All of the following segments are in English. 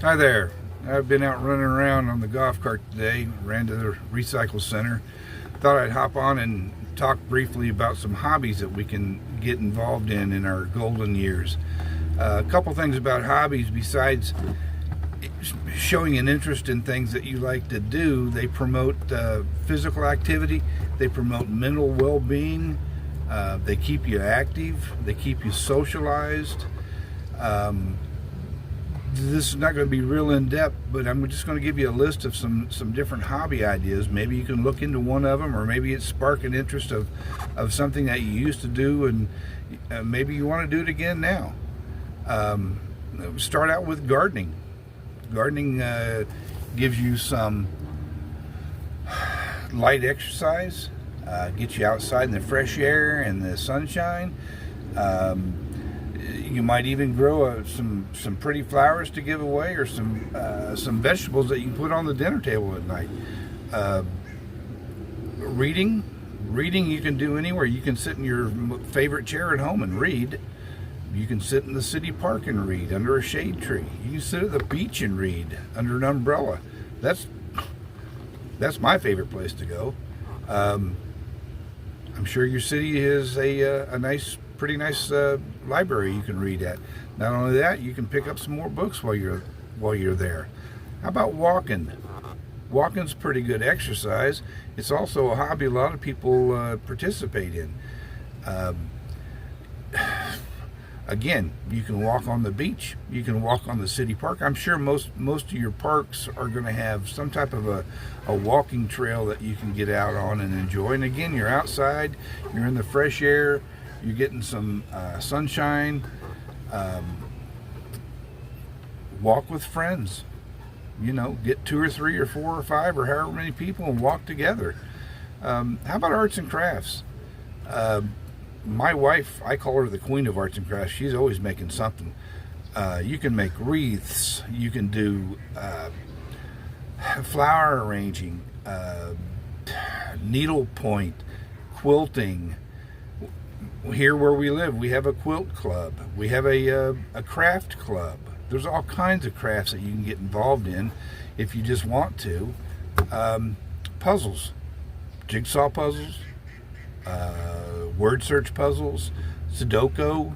Hi there. I've been out running around on the golf cart today, ran to the recycle center. Thought I'd hop on and talk briefly about some hobbies that we can get involved in our golden years. A couple things about hobbies besides showing an interest in things that you like to do. They promote physical activity, they promote mental well-being, they keep you active, they keep you socialized. This is not going to be real in depth, but I'm just going to give you a list of some different hobby ideas. Maybe you can look into one of them, or maybe it spark an interest of something that you used to do, and maybe you want to do it again now. Start out with gardening. Gardening gives you some light exercise, gets you outside in the fresh air and the sunshine. You might even grow some pretty flowers to give away, or some vegetables that you can put on the dinner table at night. Reading you can do anywhere. You can sit in your favorite chair at home and read. You can sit in the city park and read under a shade tree. You can sit at the beach and read under an umbrella. That's my favorite place to go. I'm sure your city has a pretty nice library you can read at. Not only that, you can pick up some more books while you're there. How about walking? Walking's pretty good exercise. It's also a hobby a lot of people participate in. Again, you can walk on the beach. You can walk on the city park. I'm sure most of your parks are going to have some type of a walking trail that you can get out on and enjoy. And again, you're outside, you're in the fresh air, you're getting some sunshine. Walk with friends. Get 2 or 3 or 4 or 5 or however many people and walk together. How about arts and crafts? My wife, I call her the queen of arts and crafts. She's always making something. You can make wreaths. You can do flower arranging, needlepoint, quilting. Here where we live, we have a quilt club. We have a craft club. There's all kinds of crafts that you can get involved in if you just want to. Puzzles, jigsaw puzzles, word search puzzles, Sudoku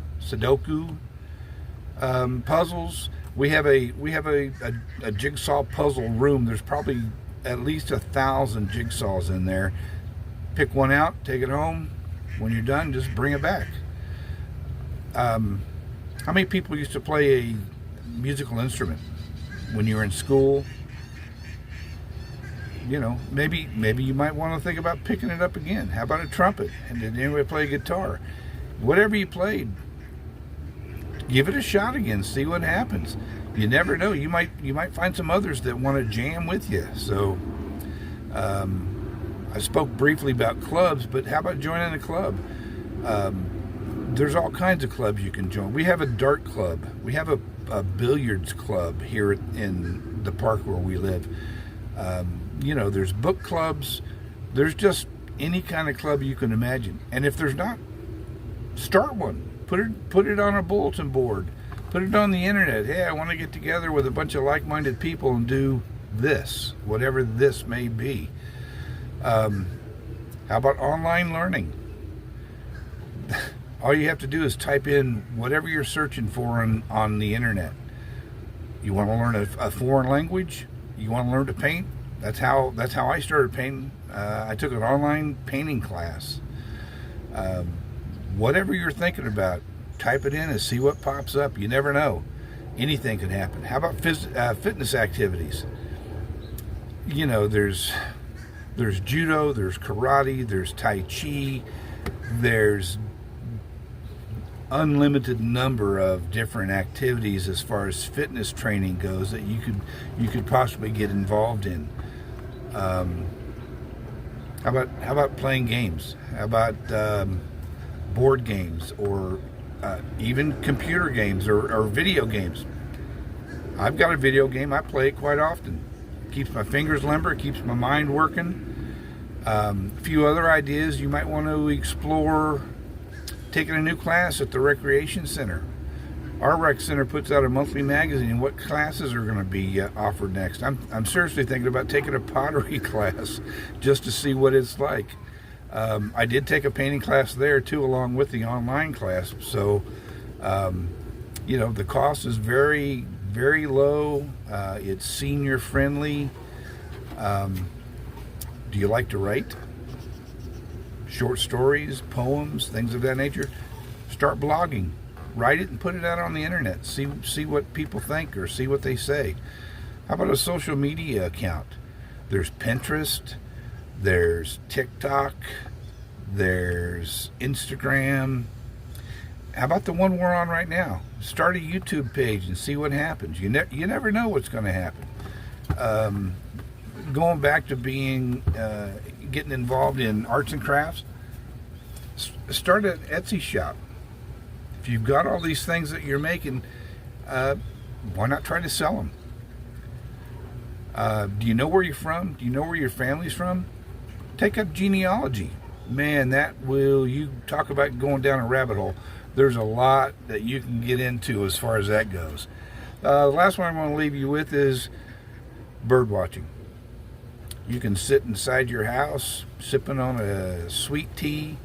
puzzles. We have a jigsaw puzzle room. There's probably at least 1,000 jigsaws in there. Pick one out, take it home. When you're done, just bring it back. How many people used to play a musical instrument when you were in school? Maybe you might want to think about picking it up again. How about a trumpet? And did anybody play a guitar? Whatever you played, give it a shot again. See what happens. You never know. You might find some others that want to jam with you. So, I spoke briefly about clubs, but how about joining a club? There's all kinds of clubs you can join. We have a dart club. We have a billiards club here in the park where we live. There's book clubs. There's just any kind of club you can imagine. And if there's not, start one. Put it on a bulletin board. Put it on the internet. Hey, I want to get together with a bunch of like-minded people and do this, whatever this may be. How about online learning? All you have to do is type in whatever you're searching for on the internet. You want to learn a foreign language? You want to learn to paint? That's how I started painting. I took an online painting class. Whatever you're thinking about, type it in and see what pops up. You never know. Anything can happen. How about fitness activities? There's judo, there's karate, there's tai chi, there's unlimited number of different activities as far as fitness training goes that you could possibly get involved in. How about playing games? How about board games, or even computer games or video games? I've got a video game. I play it quite often. Keeps my fingers limber, keeps my mind working. A few other ideas you might want to explore: taking a new class at the recreation center, Our rec center puts out a monthly magazine. What classes are going to be offered next? I'm seriously thinking about taking a pottery class just to see what it's like. I did take a painting class there too, along with the online class. So, the cost is very, very low. It's senior friendly. Do you like to write? Short stories, poems, things of that nature? Start blogging. Write it and put it out on the internet. See what people think or see what they say. How about a social media account? There's Pinterest, there's TikTok, there's Instagram. How about the one we're on right now? Start a YouTube page and see what happens. You never know what's going to happen. Going back to getting involved in arts and crafts, start an Etsy shop. If you've got all these things that you're making, why not try to sell them? Do you know where you're from? Do you know where your family's from? Take up genealogy. Man, you talk about going down a rabbit hole. There's a lot that you can get into as far as that goes. The last one I'm going to leave you with is bird watching. You can sit inside your house, sipping on a sweet tea,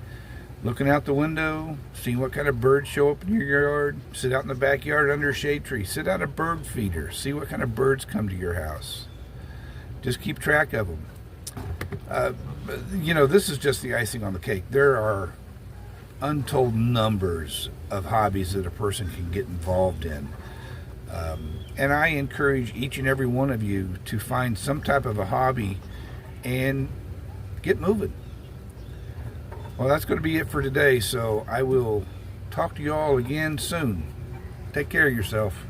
looking out the window, seeing what kind of birds show up in your yard. Sit out in the backyard under a shade tree. Sit out a bird feeder. See what kind of birds come to your house. Just keep track of them. This is just the icing on the cake. There are untold numbers of hobbies that a person can get involved in. And I encourage each and every one of you to find some type of a hobby and get moving. Well, that's going to be it for today, so I will talk to you all again soon. Take care of yourself.